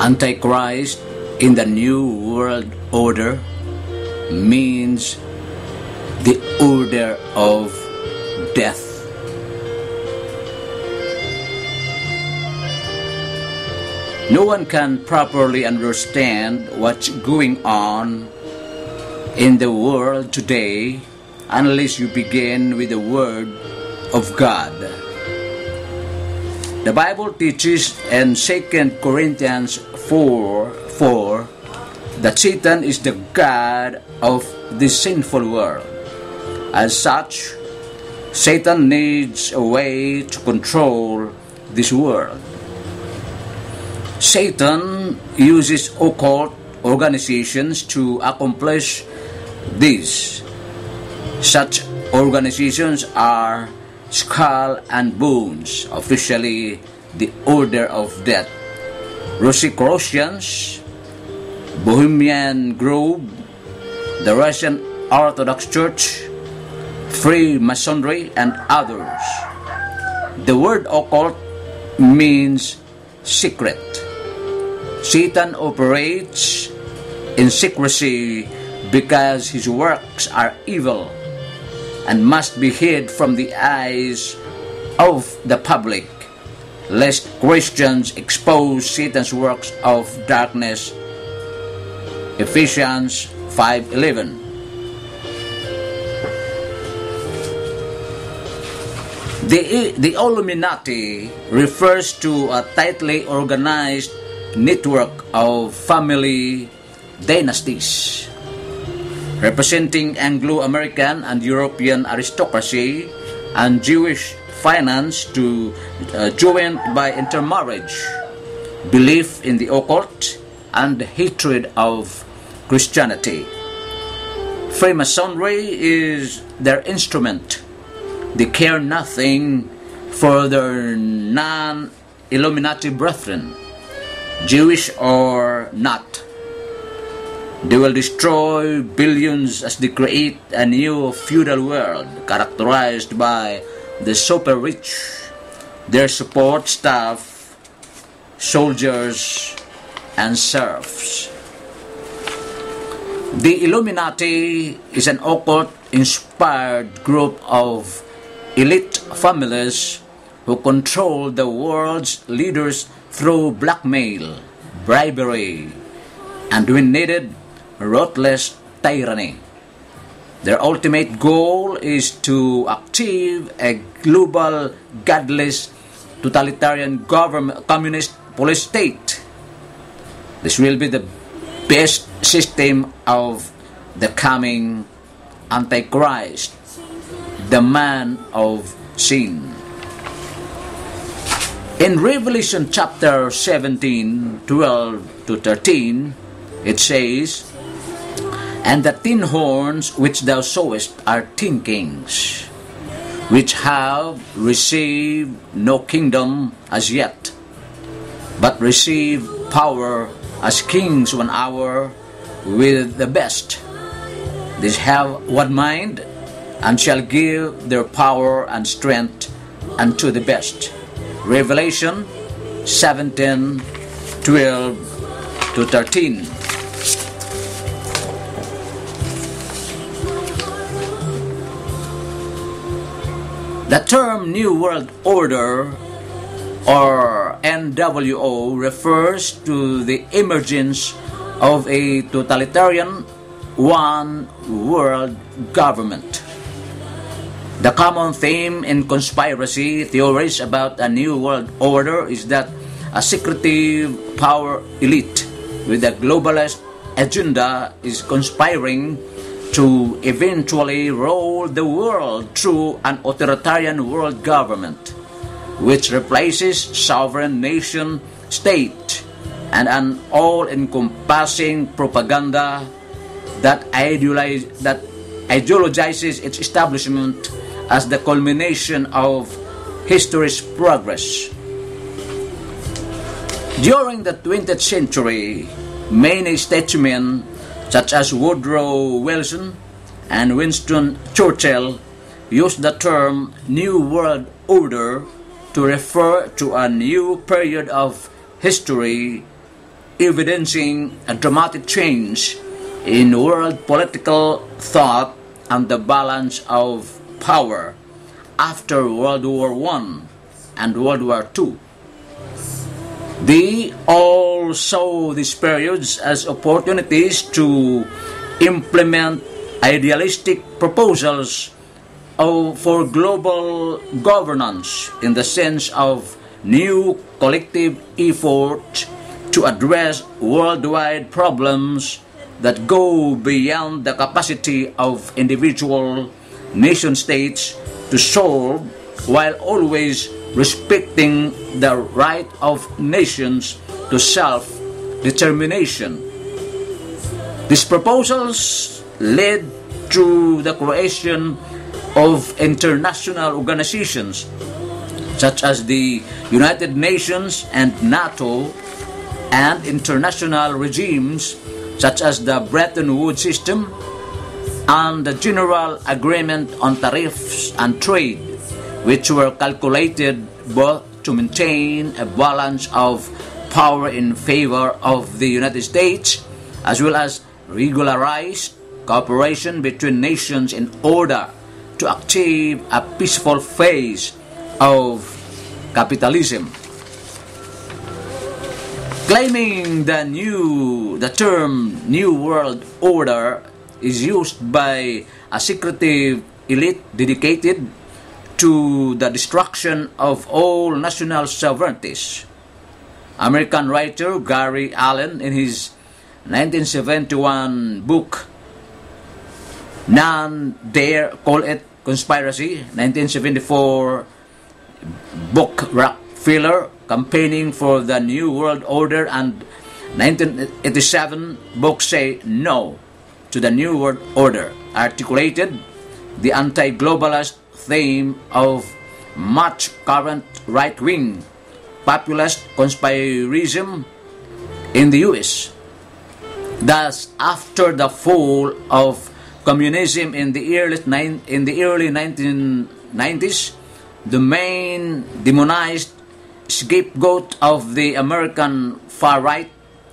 Antichrist in the New World Order means the order of death. No one can properly understand what's going on in the world today unless you begin with the Word of God. The Bible teaches in 2 Corinthians 4:4 that Satan is the god of this sinful world. As such, Satan needs a way to control this world. Satan uses occult organizations to accomplish this. Such organizations are Skull and Bones, officially the Order of Death, Rosicrucians, Bohemian Grove, the Russian Orthodox Church, Freemasonry, and others. The word occult means secret. Satan operates in secrecy because his works are evil and must be hid from the eyes of the public, lest Christians expose Satan's works of darkness. Ephesians 5:11. The Illuminati refers to a tightly organized network of family dynasties representing Anglo-American and European aristocracy and Jewish finance joined by intermarriage, belief in the occult, and hatred of Christianity. Freemasonry is their instrument. They care nothing for their non-Illuminati brethren, Jewish or not. They will destroy billions as they create a new feudal world characterized by the super rich, their support staff, soldiers, and serfs. The Illuminati is an occult-inspired group of elite families who control the world's leaders through blackmail, bribery, and when needed, ruthless tyranny. Their ultimate goal is to achieve a global, godless, totalitarian communist police state. This will be the best system of the coming Antichrist, the man of sin. In Revelation chapter 17:12-13, it says, "And the 10 horns which thou sawest are 10 kings, which have received no kingdom as yet, but receive power as kings 1 hour with the best. These have one mind, and shall give their power and strength unto the best." Revelation 17:12-13. The term New World Order, or NWO, refers to the emergence of a totalitarian one-world government. The common theme in conspiracy theories about a New World Order is that a secretive power elite with a globalist agenda is conspiring to eventually rule the world through an authoritarian world government, which replaces sovereign nation state and an all-encompassing propaganda that ideologizes its establishment as the culmination of history's progress. During the 20th century, many statesmen such as Woodrow Wilson and Winston Churchill used the term New World Order to refer to a new period of history evidencing a dramatic change in world political thought and the balance of power after World War I and World War II. They all saw these periods as opportunities to implement idealistic proposals for global governance in the sense of new collective effort to address worldwide problems that go beyond the capacity of individual nation states to solve, while always respecting the right of nations to self-determination. These proposals led to the creation of international organizations such as the United Nations and NATO, and international regimes such as the Bretton Woods system and the General Agreement on Tariffs and Trade, which were calculated both to maintain a balance of power in favor of the United States as well as regularize cooperation between nations in order to achieve a peaceful phase of capitalism. Claiming the term New World Order is used by a secretive elite dedicated to the destruction of all national sovereignties. American writer Gary Allen, in his 1971 book None Dare Call It Conspiracy, 1974 book Rockefeller Campaigning for the New World Order, and 1987 book Say No to the New World Order, articulated the anti-globalist theme of much current right-wing populist conspirism in the U.S. Thus, after the fall of communism in the early 1990s, the main demonized scapegoat of the American far right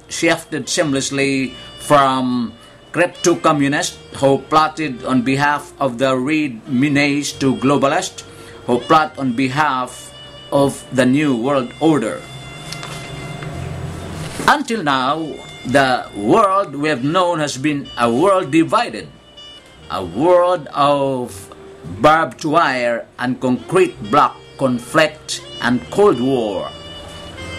shifted seamlessly from crypto-communists who plotted on behalf of the red menace to globalists who plot on behalf of the New World Order. Until now, the world we have known has been a world divided, a world of barbed wire and concrete block conflict and Cold War.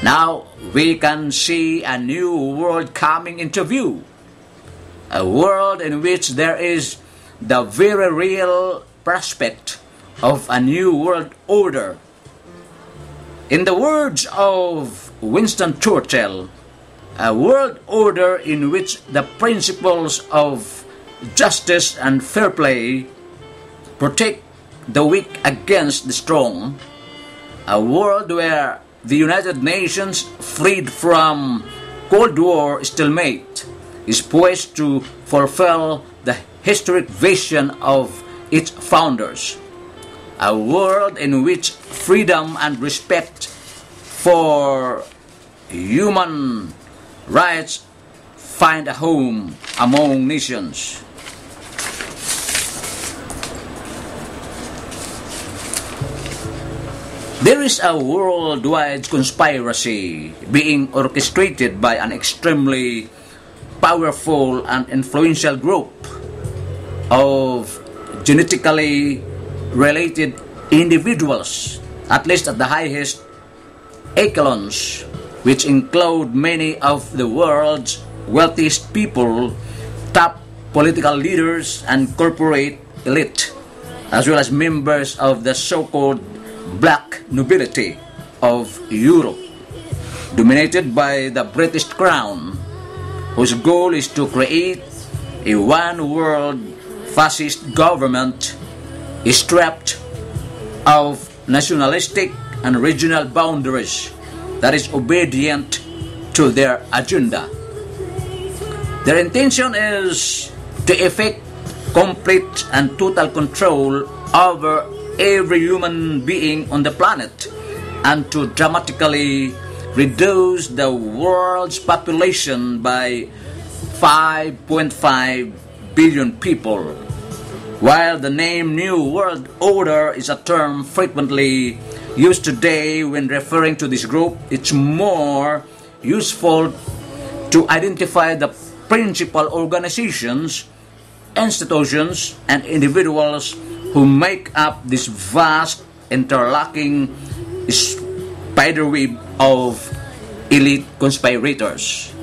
Now we can see a new world coming into view, a world in which there is the very real prospect of a new world order. In the words of Winston Churchill, a world order in which the principles of justice and fair play protect the weak against the strong, a world where the United Nations, freed from Cold War stalemate, is poised to fulfill the historic vision of its founders, a world in which freedom and respect for human rights find a home among nations. There is a worldwide conspiracy being orchestrated by an extremely powerful and influential group of genetically related individuals, at least at the highest echelons, which include many of the world's wealthiest people, top political leaders, and corporate elite, as well as members of the so-called black nobility of Europe, dominated by the British Crown, whose goal is to create a one-world fascist government stripped of nationalistic and regional boundaries that is obedient to their agenda. Their intention is to effect complete and total control over every human being on the planet and to dramatically reduce the world's population by 5.5 billion people. While the name New World Order is a term frequently used today when referring to this group, it's more useful to identify the principal organizations, institutions, and individuals who make up this vast interlocking spiderweb of elite conspirators.